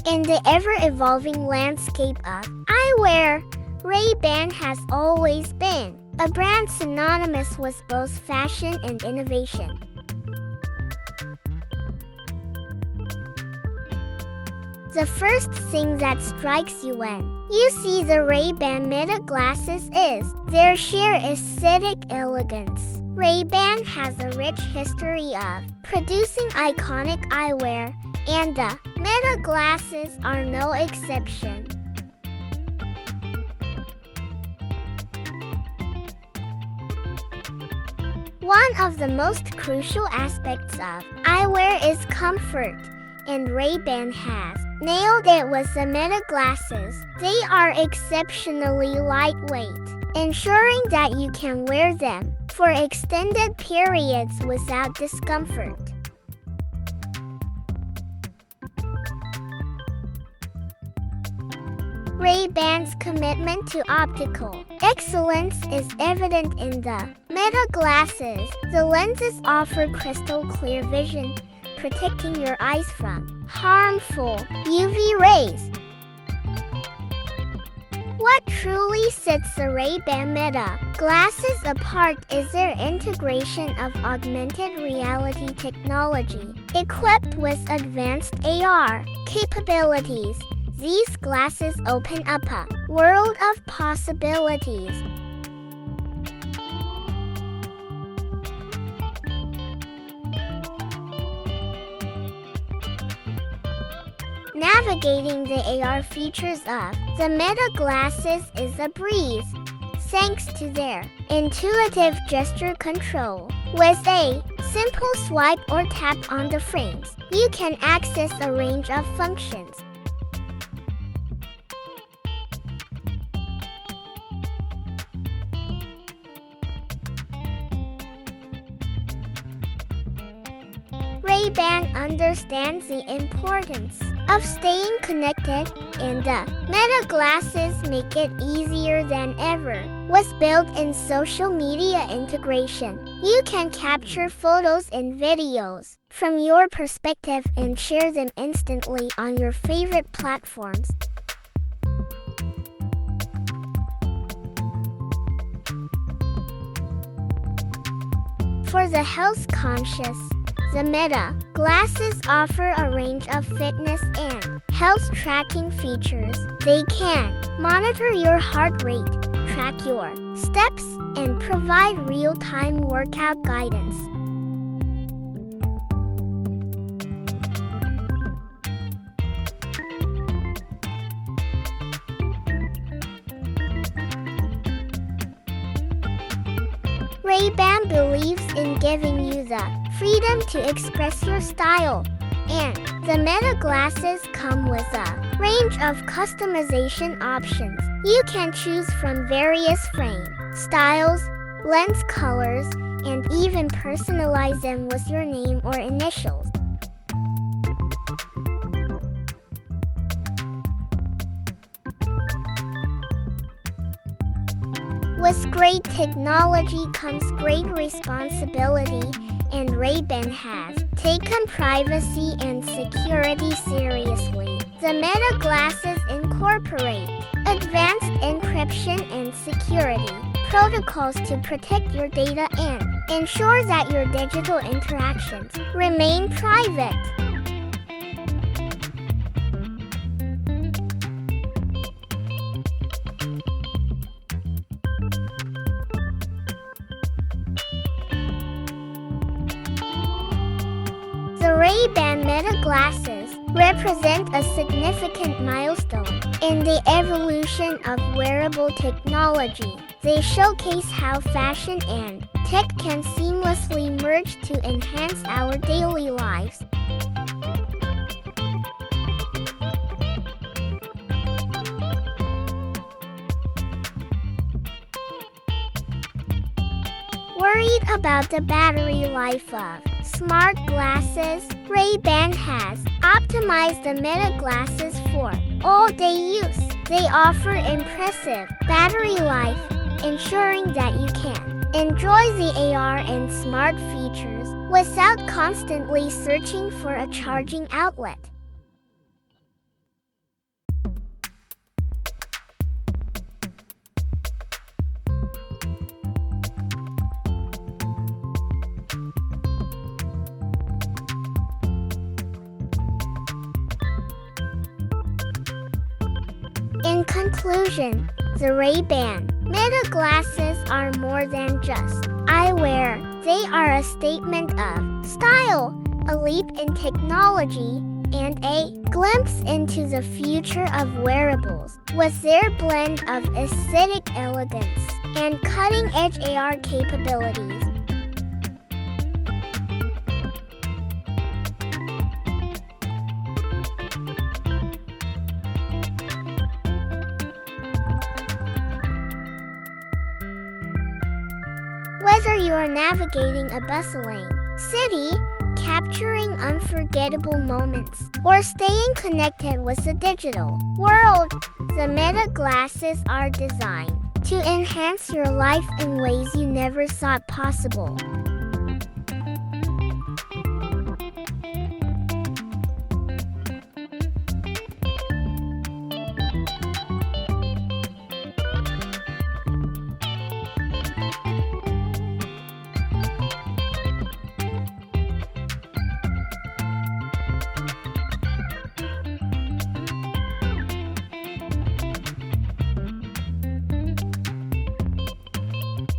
In the ever-evolving landscape of eyewear, Ray-Ban has always been a brand synonymous with both fashion and innovation. The first thing that strikes you when you see the Ray-Ban Meta glasses is their sheer aesthetic elegance. Ray-Ban has a rich history of producing iconic eyewear, and the Meta glasses are no exception. One of the most crucial aspects of eyewear is comfort, and Ray-Ban has nailed it with the Meta glasses. They are exceptionally lightweight, ensuring that you can wear them for extended periods without discomfort. Ray-Ban's commitment to optical excellence is evident in the Meta glasses. The lenses offer crystal clear vision, protecting your eyes from harmful UV rays. What truly sets the Ray-Ban Meta glasses apart is their integration of augmented reality technology. Equipped with advanced AR capabilities, these glasses open up a world of possibilities. Navigating the AR features of the Meta glasses is a breeze, thanks to their intuitive gesture control. With a simple swipe or tap on the frames, you can access a range of functions. Ray-Ban understands the importance of staying connected, and the Meta glasses make it easier than ever. With built-in social media integration, you can capture photos and videos from your perspective and share them instantly on your favorite platforms. For the health-conscious, the Meta glasses offer a range of fitness and health tracking features. They can monitor your heart rate, track your steps, and provide real-time workout guidance. Ray-Ban believes in giving you the freedom to express your style, and the Meta glasses come with a range of customization options. You can choose from various frame styles, lens colors, and even personalize them with your name or initials. With great technology comes great responsibility, and Ray-Ban has taken privacy and security seriously. The Meta glasses incorporate advanced encryption and security protocols to protect your data and ensure that your digital interactions remain private. The Ray-Ban Meta glasses represent a significant milestone in the evolution of wearable technology. They showcase how fashion and tech can seamlessly merge to enhance our daily lives. Worried about the battery life of smart glasses? Ray-Ban has optimized the Meta glasses for all-day use. They offer impressive battery life, ensuring that you can enjoy the AR and smart features without constantly searching for a charging outlet. Conclusion: the Ray-Ban Meta glasses are more than just eyewear. They are a statement of style, a leap in technology, and a glimpse into the future of wearables. With their blend of aesthetic elegance and cutting-edge AR capabilities, whether you are navigating a bustling city, capturing unforgettable moments, or staying connected with the digital world, the Meta glasses are designed to enhance your life in ways you never thought possible.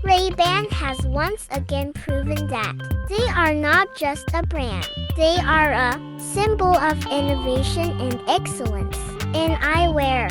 Ray-Ban has once again proven that they are not just a brand, they are a symbol of innovation and excellence in eyewear.